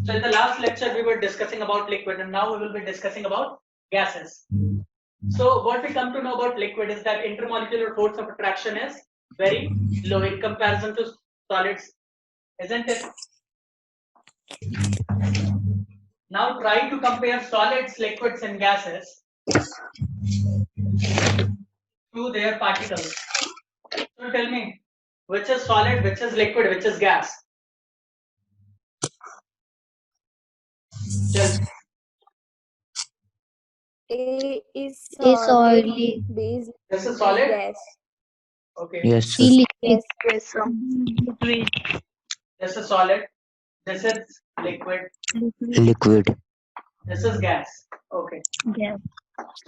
So in the last lecture we were discussing about liquid, and now we will be discussing about gases. So what we come to know about liquid is that intermolecular force of attraction is very low in comparison to solids, isn't it? Now try to compare solids, liquids and gases to their particles. So tell me, which is solid, which is liquid, which is gas? Tell me. A is Is solid, oily. B is This is solid? gas. Okay. Yes, sir. Yes. Yes, sir. Liquid. This is solid. This is liquid. Liquid. This is gas. Okay. Gas.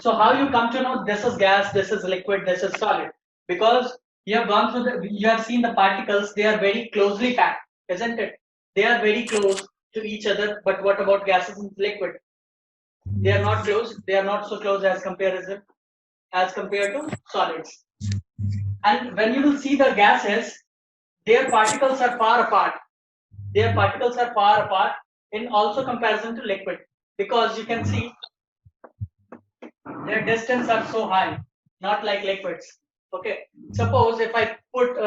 So how you come to know this is gas, this is liquid, this is solid? Because you have gone through you have seen the particles, they are very closely packed, isn't it? They are very close to each other, but what about gases and liquid? They are not close, they are not so close as compared to solids. And when you will see the gases, their particles are far apart. Their particles are far apart in also comparison to liquid, because you can see their distance are so high, not like liquids. Okay, suppose if I put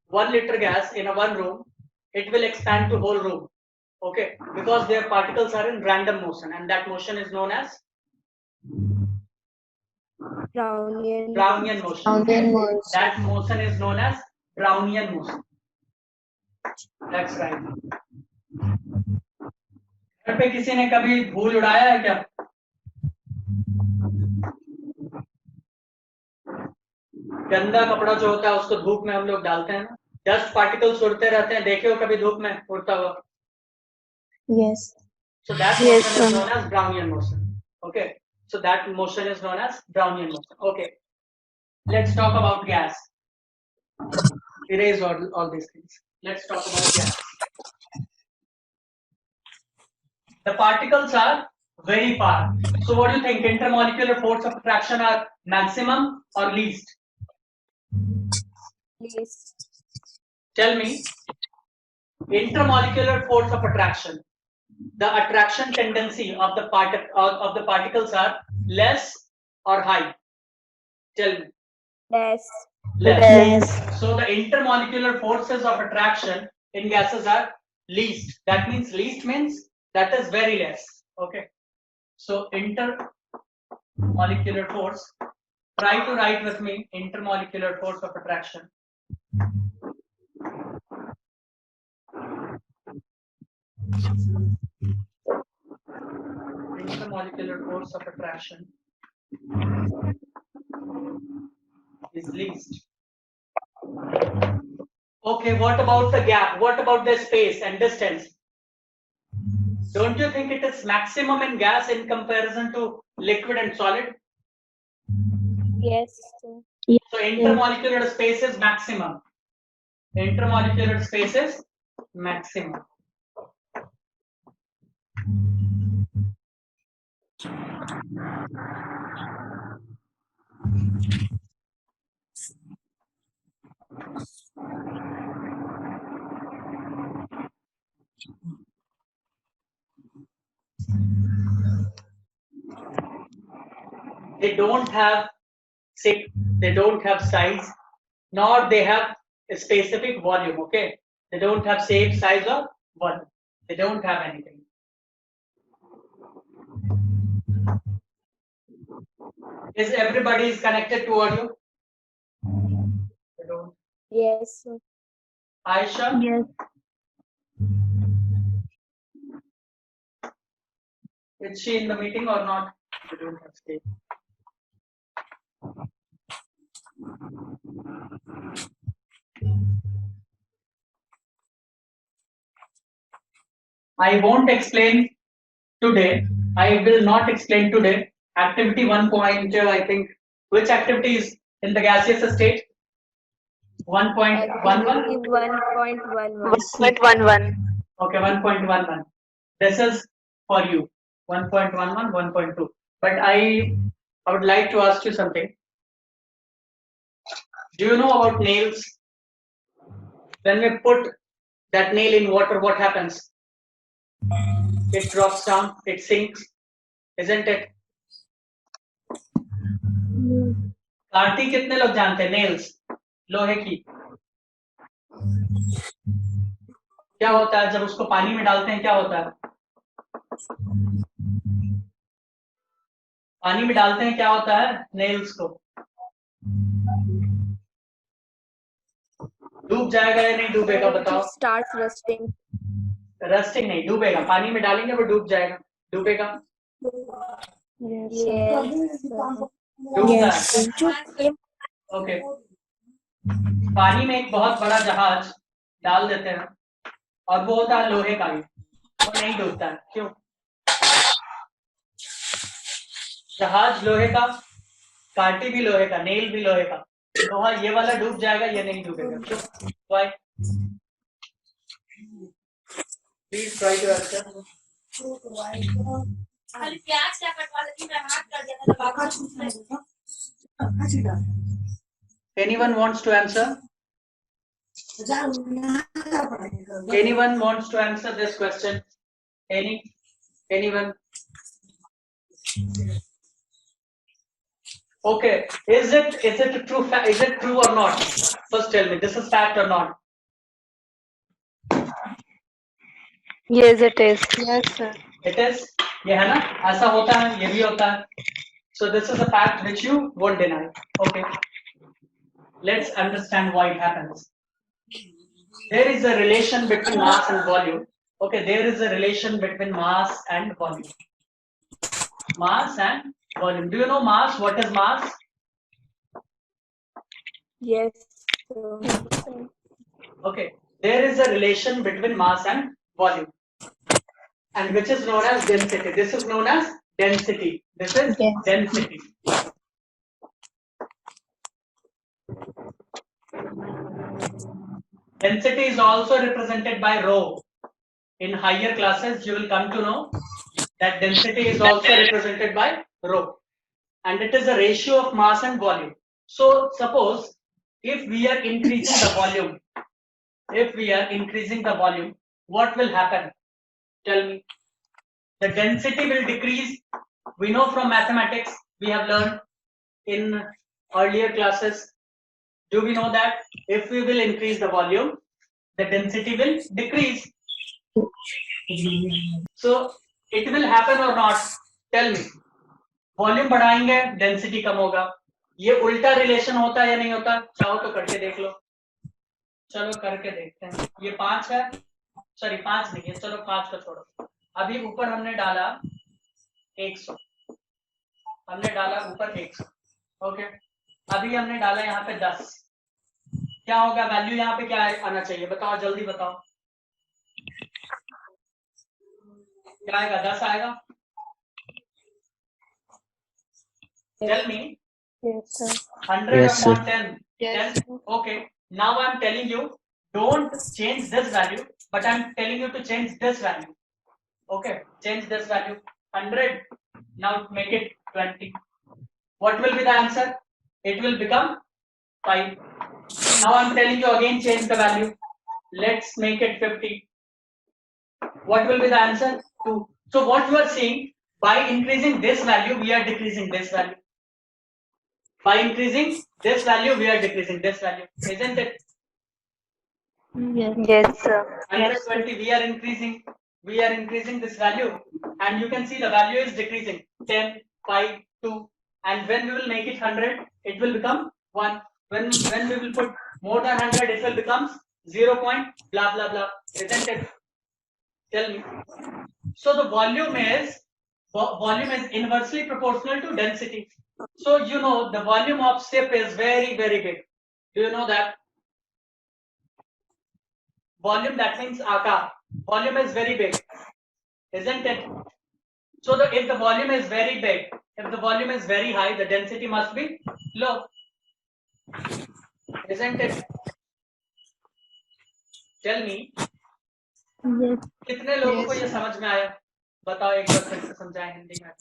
1 liter gas in a one room, it will expand to whole room. Okay, because their particles are in random motion, and that motion is known as Brownian motion. Brownian motion. That motion is known as Brownian motion. That's right. घर पे किसी ने कभी धूल उड़ाया है क्या? गंदा कपड़ा जो होता है उसको धूप में हम लोग डालते हैं ना, डस्ट पार्टिकल्स उड़ते रहते हैं, देखे हो कभी धूप में उड़ता हुआ? Yes. So that motion is known as Brownian motion. Okay, so that motion is known as Brownian motion. Okay, let's talk about gas. Erase all these things. Let's talk about gas. The particles are very far. So what do you think? Intermolecular force of attraction are maximum or least? Least. Tell me. Intermolecular force of attraction. The attraction tendency of the particles are less or high? Tell me. Less. Less. So the intermolecular forces of attraction in gases are least. That means least means that is very less. Okay. So intermolecular force. Try to write with me intermolecular force of attraction. Intermolecular force of attraction is least. Okay, what about the gap? What about the space and distance? Don't you think it is maximum in gas in comparison to liquid and solid? Yes. So intermolecular space is maximum. Intermolecular space is maximum. They don't have shape, they don't have size, nor they have a specific volume. Okay, they don't have shape, size, or volume. They don't have anything. Is everybody is connected to audio? They don't. Yes. Sir. Aisha? Yes. Is she in the meeting or not? They don't have state. I won't explain today. I will not explain today. Activity 1.0, I think. Which activity is in the gaseous state? 1.11? 1.11. 1.11. Okay, 1.11. This is for you. 1.11, 1.2. But I would like to ask you something. Do you know about nails? When we put that nail in water, what happens? it drops down, it sinks, isn't it? Kanti कितने लोग जानते हैं? Nails, लोहे की। क्या होता है जब उसको पानी में डालते हैं? क्या होता है? पानी में डालते हैं क्या होता है? नेल्स को डूब जाएगा या नहीं डूबेगा? बताओ। Starts rusting. रस्टिंग नहीं, डूबेगा। पानी में डालेंगे वो डूब जाएगा, डूबेगा। Yes. डूबता है। ओके, पानी में एक बहुत बड़ा जहाज डाल देते हैं और वो होता है लोहे का ही, वो नहीं डूबता है। क्यों? जहाज लोहे का, कांटी भी लोहे का, नेल भी लोहे का, लोहा ये वाला डूब जाएगा, ये नहीं डूबेगा। क्यों? Why? Please try to answer. Anyone wants to answer? Anyone wants to answer this question? Anyone? Okay, is it true? Is it true or not? First tell me, this is fact or not? Yes, it is. Yes, sir. It is. ये है ना, ऐसा होता है, ये भी होता है. So this is a fact which you won't deny. Okay. Let's understand why it happens. There is a relation between mass and volume. Okay, there is a relation between mass and volume. Mass and volume. Do you know mass? What is mass? Yes. Okay, there is a relation between mass and volume, and which is known as density. This is known as density. This is density. Density is also represented by rho. In higher classes, you will come to know that density is also represented by rho, and it is a ratio of mass and volume. So suppose if we are increasing the volume, what will happen? Tell me. The density will decrease. We know from mathematics, we have learned in earlier classes. Do we know that if we will increase the volume, the density will decrease? So it will happen or not? Tell me. Volume बढ़ाएंगे, density कम होगा. ये उल्टा relation होता है या नहीं होता? चाहो तो करके देख लो. चलो करके देखते हैं. ये 5 है, सॉरी 5 नहीं है, चलो 5 को छोड़ो. अभी ऊपर हमने डाला 100, हमने डाला ऊपर 100. ओके, अभी हमने डाला यहाँ पे 10. क्या होगा वैल्यू? यहाँ पे क्या आना चाहिए? बताओ, जल्दी बताओ. क्या आएगा? 10 आएगा. Tell me. Yes, sir. 100 Yes, upon sir. 10. Yes. 10. Okay. Now I'm telling you, don't change this value, but I'm telling you to change this value. Okay. Change this value. 100. Now make it 20. What will be the answer? It will become 5. Now I'm telling you again, change the value. Let's make it 50. What will be the answer? 2. So what you are seeing, by increasing this value, we are decreasing this value. By increasing this value, we are decreasing this value. Isn't it? Yes, sir. 120, we are increasing this value, and you can see the value is decreasing. 10, 5, 2, and when we will make it 100, it will become 1. When we will put more than 100, it will become 0. Blah blah blah. Isn't it? Tell me. So the volume is inversely proportional to density. So you know the volume of ship is very, very big. Do you know that? Volume, that means Akash. Volume is very big, isn't it? So if the volume is very big, if the volume is very high, the density must be low, isn't it? Tell me. Yes. कितने लोगों को ये समझ में आया? बताओ, एक बार फिर से समझाएं हिंदी में.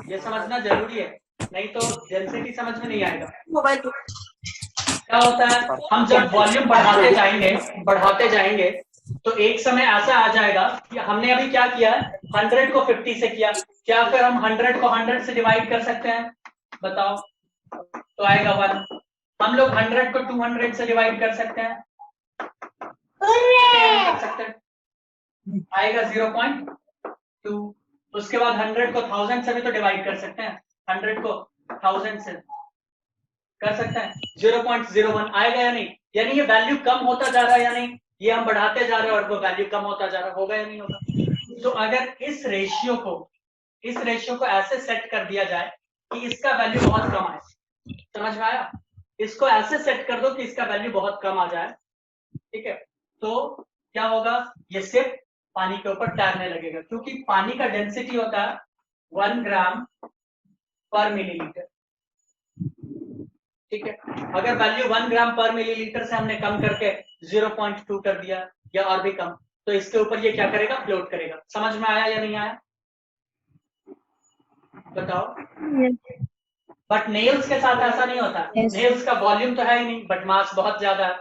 ये समझना जरूरी है, नहीं तो डेंसिटी समझ में नहीं आएगा. क्या होता है, हम जब वॉल्यूम बढ़ाते जाएंगे तो एक समय ऐसा आ जाएगा कि हमने अभी क्या किया है, 100 को 50 से किया, क्या फिर हम 100 को 100 से डिवाइड कर सकते हैं? बताओ, तो आएगा 1। हम लोग 100 को 200 से डिवाइड कर सकते हैं? कर सकते हैं, आएगा 0.2। उसके बाद 100 को 1000 से भी तो डिवाइड कर सकते हैं, 100 को 1000 से कर सकते हैं, 0.01 आएगा या नहीं? यानी ये वैल्यू कम होता जा रहा है या नहीं? ये हम बढ़ाते जा रहे हैं और वो वैल्यू कम होता जा रहा है, होगा या नहीं होगा? तो अगर इस रेशियो को ऐसे सेट कर दिया जाए कि इसका वैल्यू बहुत कम आए, समझ में आया? इसको ऐसे सेट कर दो कि इसका वैल्यू बहुत कम आ जाए, ठीक है? तो क्या होगा, ये सिर्फ पानी के ऊपर तैरने लगेगा, क्योंकि पानी का डेंसिटी होता है 1 ग्राम पर मिलीलीटर, ठीक है? अगर वैल्यू 1 ग्राम पर मिलीलीटर से हमने कम करके 0.2 कर दिया या और भी कम, तो इसके ऊपर ये क्या करेगा, फ्लोट करेगा। समझ में आया या नहीं आया? बताओ। Yes. बट नेल्स के साथ ऐसा नहीं होता। Yes. नेल्स का वॉल्यूम तो है ही नहीं, बट मास बहुत ज्यादा है।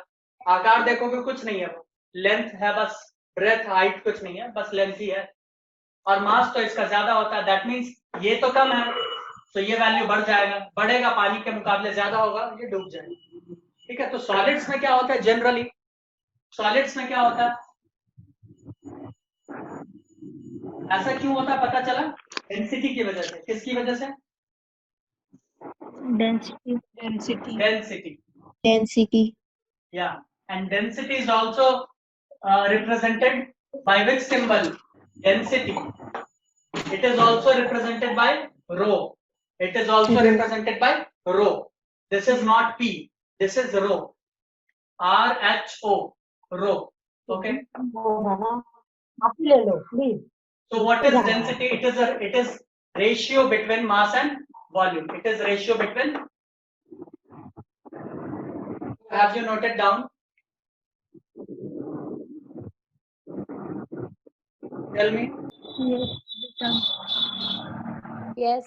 आकार देखोगे कुछ नहीं है, वो लेंथ है बस, ब्रेथ हाइट कुछ नहीं है, बस लेंथ ही है, और मास तो इसका ज्यादा होता है। दैट मीन्स ये तो कम है, तो ये वैल्यू बढ़ जाएगा, बढ़ेगा, पानी के मुकाबले ज्यादा होगा, ये डूब जाएगा, ठीक है? तो सॉलिड्स में क्या होता है, जनरली सॉलिड्स में क्या होता है, ऐसा क्यों होता है पता चला? डेंसिटी की वजह से। किसकी वजह से? Density. Density, yeah, and density is also represented by which symbol? Density. It is also represented by rho. It is also represented by rho. This is not P, this is rho. RHO, rho. Okay. So what is density? It is ratio between mass and volume. It is ratio between. Have you noted down? Tell me. Yes.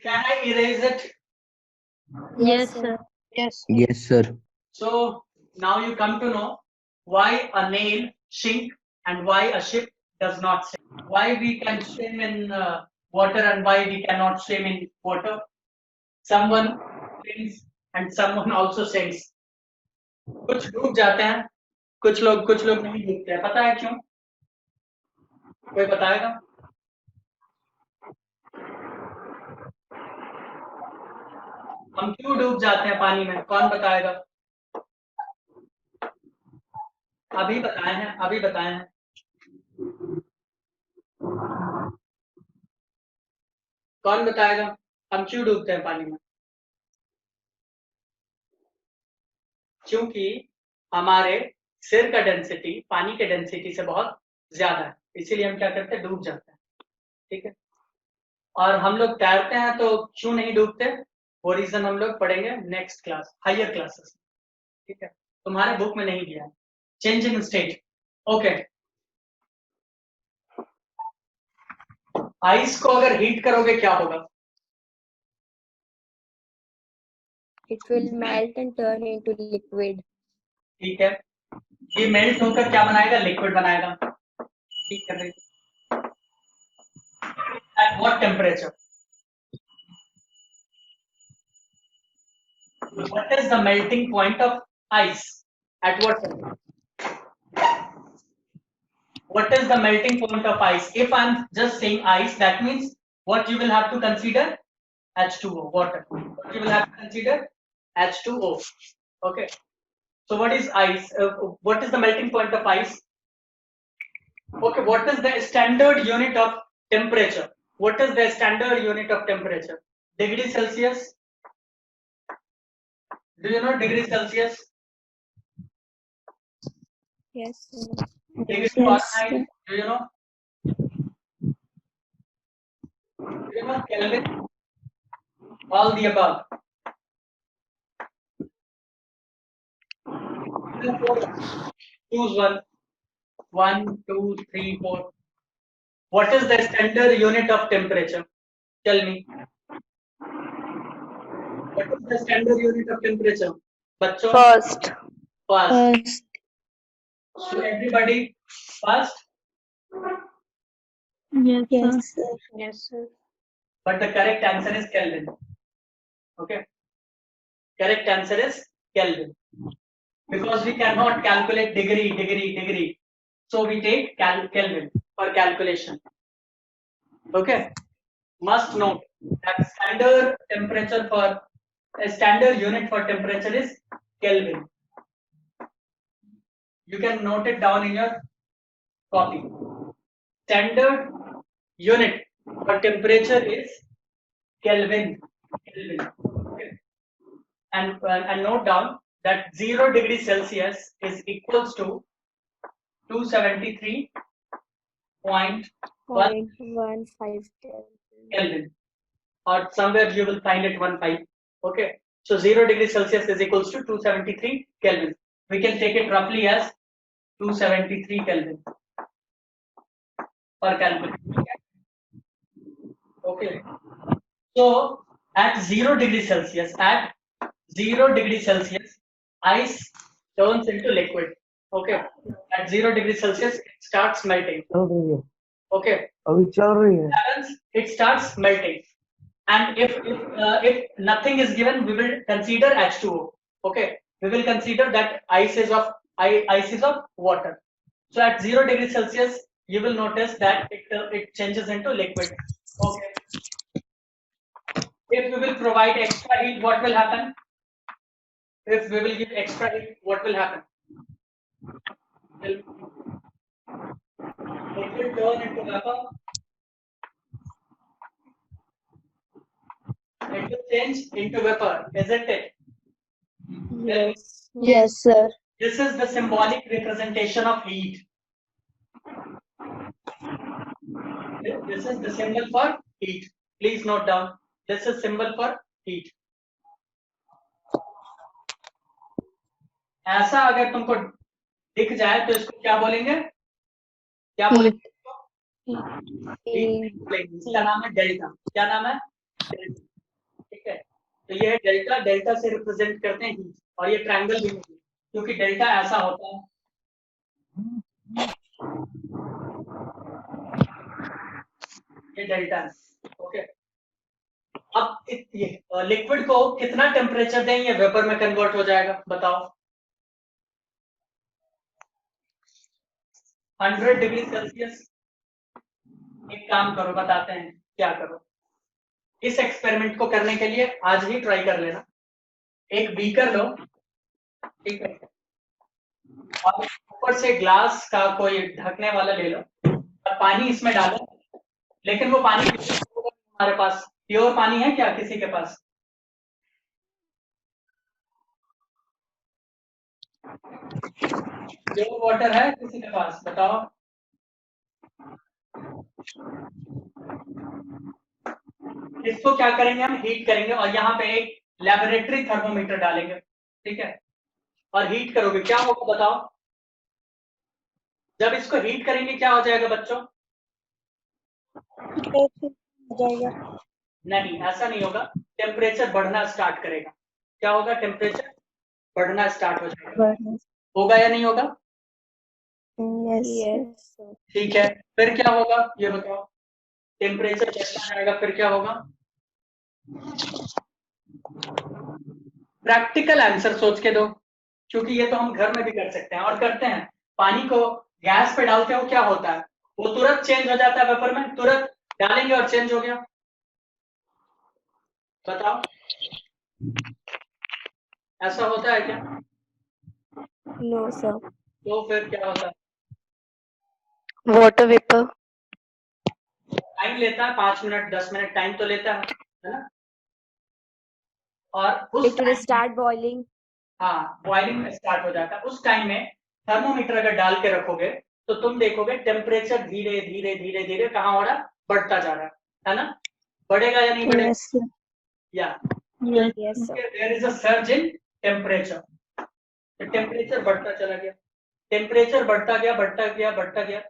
Can I erase it? Yes, sir. Yes, sir. So now you come to know why a nail sink and why a ship does not sink. Why we can swim in water and why we cannot swim in water. Someone swims and someone also sinks. कुछ डूब जाते हैं, कुछ लोग नहीं डूबते हैं। पता है क्यों? कोई बताएगा? हम क्यों डूब जाते हैं पानी में? कौन बताएगा? अभी बताए हैं। कौन बताएगा हम क्यों डूबते हैं पानी में? क्योंकि हमारे सिर का डेंसिटी पानी के डेंसिटी से बहुत ज्यादा है, इसीलिए हम क्या करते हैं, डूब जाते हैं, ठीक है? और हम लोग तैरते हैं तो क्यों नहीं डूबते, वो रीजन हम लोग पढ़ेंगे नेक्स्ट क्लास, हायर क्लासेस, ठीक है? तुम्हारे बुक में नहीं दिया है। Change in state, okay. Ice को अगर हीट करोगे क्या होगा? It will melt and turn into liquid. ठीक है, ये मेल्ट होकर क्या बनाएगा, लिक्विड बनाएगा, ठीक है? At what temperature? What is the melting point of ice? At what temperature? What is the melting point of ice? If I'm just saying ice, that means what you will have to consider? H2O, water. What you will have to consider? H2O. Okay. So what is ice? What is the melting point of ice? Okay. What is the standard unit of temperature? What is the standard unit of temperature? Degree Celsius. Do you know degree Celsius? Yes, sir. Degree Yes, Fahrenheit. Do you know? Do you know Kelvin? All the above. Choose one. 1, 2, 3, 4. What is the standard unit of temperature? Tell me. What is the standard unit of temperature? बच्चों, First. first. So everybody First, Yes, sir. Yes, sir. Yes, sir. but the correct answer is Kelvin. Okay. Correct answer is Kelvin. Because we cannot calculate degree. So we take Kelvin for calculation. Okay. Must note that standard temperature for a standard unit for temperature is Kelvin. You can note it down in your copy. Standard unit for temperature is Kelvin. Okay. And note down that 0 degrees Celsius is equals to 273.1 .15 Kelvin, or somewhere you will find it 15. Okay, so 0 degrees Celsius is equals to 273 Kelvin. We can take it roughly as 273 Kelvin for calculation. Okay, so at 0 degrees Celsius, ice turns into liquid. Okay, at 0 degrees Celsius, it starts melting. Okay, it starts melting. And if nothing is given, we will consider H2O. Okay, we will consider that ice is of water. So at 0 degrees Celsius, you will notice that it changes into liquid. Okay. If we will provide extra heat, what will happen? If we will give extra heat, what will happen? It will turn into vapor. It will change into vapor, isn't it? Yes. Yes, sir. This is the symbolic representation of heat. This is the symbol for heat. Please note down. This is symbol for heat. ऐसा अगर तुमको दिख जाए तो इसको क्या बोलेंगे? क्या बोलेंगे? इसका नाम है डेल्टा. क्या नाम है? डेल्टा. ठीक है. तो ये है डेल्टा. डेल्टा से रिप्रेजेंट करते हैं हीट. और ये ट्रायंगल भी है क्योंकि डेल्टा ऐसा होता है. ये डेल्टा है. ओके. अब ये लिक्विड को कितना टेम्परेचर दें ये वेपर में कन्वर्ट हो जाएगा? बताओ. 100 डिग्री सेल्सियस. एक काम करो, बताते हैं क्या करो. इस एक्सपेरिमेंट को करने के लिए आज ही ट्राई कर लेना. एक बीकर लो, ठीक है, और ऊपर से ग्लास का कोई ढकने वाला ले लो और पानी इसमें डालो. लेकिन वो पानी हमारे पास प्योर पानी है क्या किसी के पास? प्योर वाटर है किसी के पास? बताओ. इसको क्या करेंगे हम? हीट करेंगे और यहाँ पे एक लैबोरेटरी थर्मोमीटर डालेंगे. ठीक है, और हीट करोगे. क्या होगा बताओ? जब इसको हीट करेंगे क्या हो जाएगा बच्चों? नहीं, ऐसा नहीं होगा. टेम्परेचर बढ़ना स्टार्ट करेगा. क्या होगा? टेम्परेचर बढ़ना स्टार्ट हो जाएगा. होगा या नहीं होगा? यस. ठीक है. फिर क्या होगा ये बताओ? टेम्परेचर बढ़ता जाएगा. फिर क्या होगा? प्रैक्टिकल आंसर सोच के दो, क्योंकि ये तो हम घर में भी कर सकते हैं और करते हैं. पानी को गैस पे डालते हो, क्या होता है? वो तुरंत चेंज हो जाता है वेपर में. तुरंत डालेंगे और चेंज हो गया. बताओ, ऐसा होता है क्या? No sir. तो फिर क्या होता है? Water vapor. टाइम लेता है 5 मिनट 10 मिनट टाइम तो लेता है ना? और उस It will start boiling. हाँ, बॉइलिंग स्टार्ट हो जाता है. उस टाइम में थर्मोमीटर अगर डाल के रखोगे तो तुम देखोगे टेम्परेचर धीरे धीरे धीरे धीरे कहाँ हो रहा है? बढ़ता जा रहा है ना? बढ़ेगा या नहीं बढ़ेगा? Yes, sir. या Yes, sir. There is a surge in temperature. Temperature बढ़ता चला गया. टेम्परेचर बढ़ता गया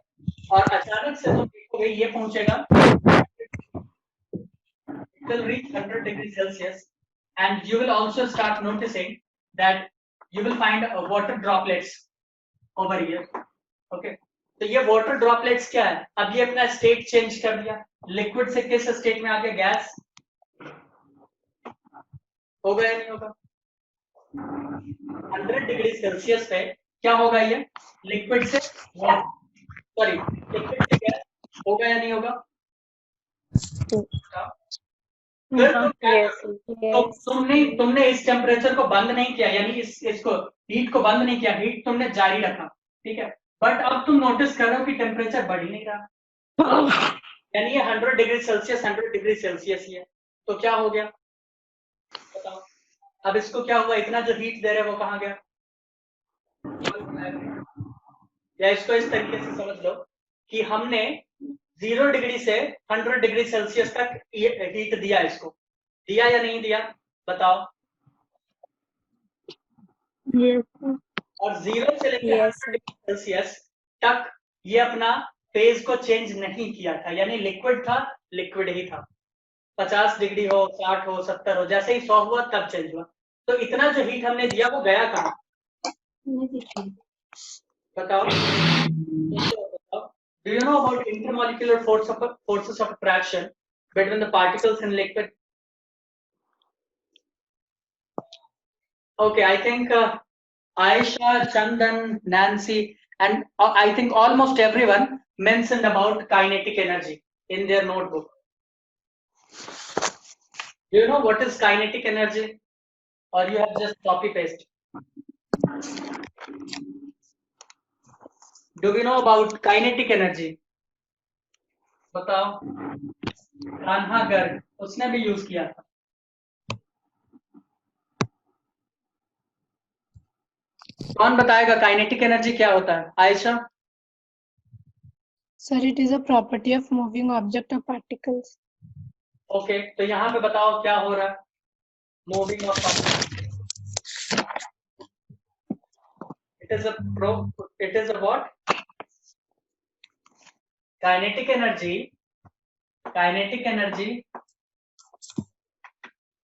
और अचानक से तुम देखोगे ये पहुंचेगा, it will reach 100 degrees Celsius, and you will also start noticing that you will find water droplets over here. Okay, तो ये वाटर ड्रॉपलेट्स क्या है, अब ये अपना स्टेट चेंज कर दिया, लिक्विड से किस स्टेट में आ गया, गैस। होगा या नहीं होगा? 100 डिग्री सेल्सियस पे क्या होगा, ये लिक्विड से सॉरी लिक्विड से गैस होगा या नहीं होगा? फिर तुम क्या Yes. तो तुमने इस टेम्परेचर को बंद नहीं किया, यानी इसको हीट को बंद नहीं किया, हीट तुमने जारी रखा, ठीक है। बट अब तुम नोटिस कर रहे हो कि टेम्परेचर बढ़ ही नहीं रहा, यानी ये 100 डिग्री सेल्सियस 100 डिग्री सेल्सियस ही है। तो क्या हो गया बताओ, अब इसको क्या हुआ, इतना जो हीट दे रहे वो कहाँ गया? या इसको इस तरीके से समझ लो कि हमने 0 डिग्री से 100 डिग्री सेल्सियस तक हीट दिया, इसको दिया या नहीं दिया बताओ? Yes. और 0 से लेकर Yes, 100 डिग्री सेल्सियस तक ये अपना फेज को चेंज नहीं किया था, यानी लिक्विड था, लिक्विड ही था। 50 डिग्री हो, 60 हो, 70 हो, जैसे ही 100 हुआ तब चेंज हुआ। तो इतना जो हीट हमने दिया वो गया कहाँ बताओ? Do you know about intermolecular forces of attraction between the particles in liquid? Okay, I think Aisha, Chandan, Nancy, and I think almost everyone mentioned about kinetic energy in their notebook. Do you know what is kinetic energy, or you have just copy paste? Do we know about kinetic energy? बताओ। कान्हा गर्ग उसने भी use किया था। कौन बताएगा kinetic energy क्या होता है? Ayesha. Sir, it is a property of moving object or particles. Okay, तो यहाँ पे बताओ क्या हो रहा है? Moving of it is a what? Kinetic energy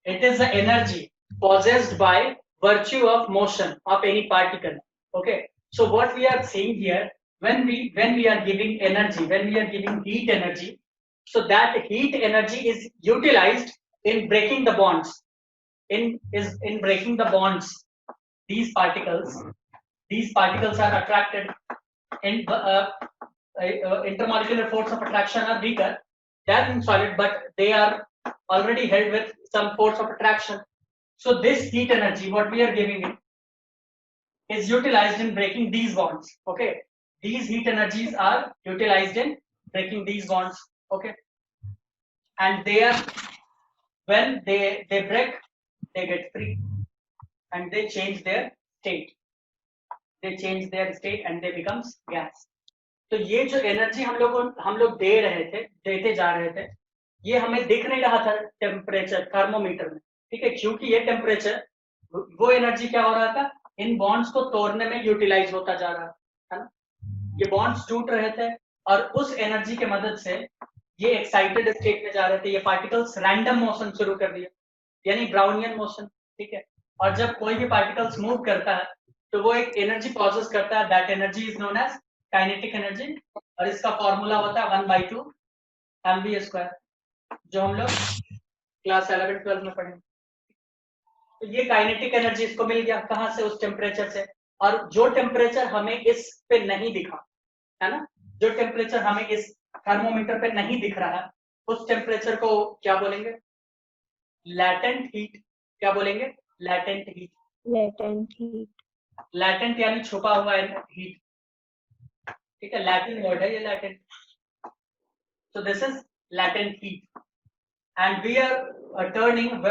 it is the energy possessed by virtue of motion of any particle. Okay, so what we are seeing here, when we are giving energy, when we are giving heat energy, so that heat energy is utilized in breaking the bonds, in breaking the bonds. These particles are attracted in intermolecular force of attraction are weaker than solid, but they are already held with some force of attraction. So this heat energy, what we are giving it, is utilized in breaking these bonds. Okay, these heat energies are utilized in breaking these bonds. Okay, and they are, when they break, they get free and they change their state. They change their state and they becomes gas. तो ये जो energy हम लोग दे रहे थे, देते जा रहे थे, ये हमें दिख नहीं रहा था टेम्परेचर थर्मोमीटर में, ठीक है, क्योंकि ये टेम्परेचर, वो एनर्जी क्या हो रहा था, इन बॉन्ड्स को तोड़ने में यूटिलाइज होता जा रहा है ना, ये बॉन्ड्स टूट रहे थे और उस एनर्जी के मदद से ये एक्साइटेड स्टेट में जा रहे थे, ये पार्टिकल्स रैंडम मोशन शुरू कर दिया, यानी ब्राउनियन मोशन, ठीक है। और जब कोई भी पार्टिकल्स मूव करता है तो वो एक एनर्जी प्रोसेस करता है, that energy is known as kinetic energy, और इसका फॉर्मूला होता है 1/2 mv², जो हम लोग क्लास 11-12 में पढ़े। तो ये काइनेटिक एनर्जी इसको मिल गया कहाँ से, उस टेम्परेचर से। और जो टेम्परेचर हमें इस पे नहीं दिखा है ना, जो टेम्परेचर हमें इस थर्मोमीटर पे नहीं दिख रहा है, उस टेम्परेचर को क्या बोलेंगे? Latent heat. क्या बोलेंगे? Latent heat. लैटेंट यानी छुपा हुआ हीट, ठीक है, लैटिन वर्ड है ये latent. So this is latent heat, and we are turning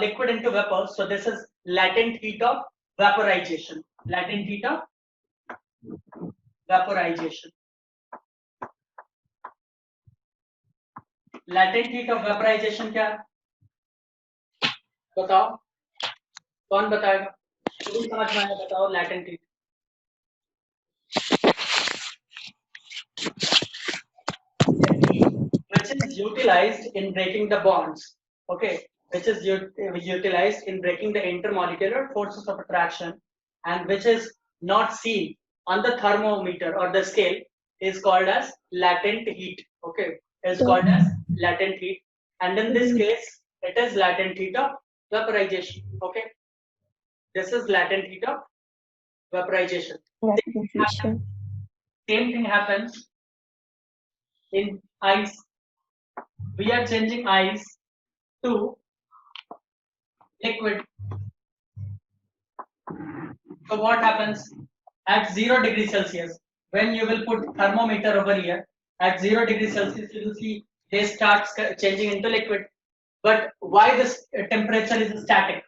liquid into vapor. So this is latent heat of vaporization. Latent heat of vaporization. Latent heat of vaporization क्या है? बताओ, कौन बताएगा? तुम समझ में आया, बताओ latent heat। Which is utilized in breaking the bonds, okay, which is utilized in breaking the intermolecular forces of attraction, and which is not seen on the thermometer or the scale, is called as latent heat. Okay, is called as latent heat, and in this case it is latent heat of vaporization. Okay, this is latent heat of vaporization. Vaporization. Same thing happens in ice. We are changing ice to liquid. So what happens at 0 degrees Celsius? When you will put thermometer over here at 0 degrees Celsius, you will see they start changing into liquid. But why this temperature is static?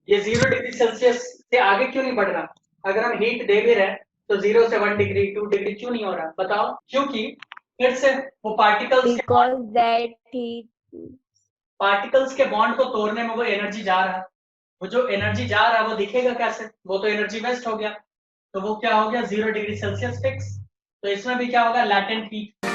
ये 0 degree Celsius से आगे क्यों नहीं बढ़ रहा? अगर हम heat दे भी रहे हैं तो 0 से 1 डिग्री 2 डिग्री क्यों नहीं हो रहा? बताओ क्योंकि फिर से वो Because that heat. पार्टिकल्स के बॉन्ड को तोड़ने में वो एनर्जी जा रहा है. वो जो एनर्जी जा रहा है वो दिखेगा कैसे? वो तो एनर्जी वेस्ट हो गया. तो वो क्या हो गया? 0 डिग्री सेल्सियस फिक्स. तो इसमें भी क्या होगा? Latent heat.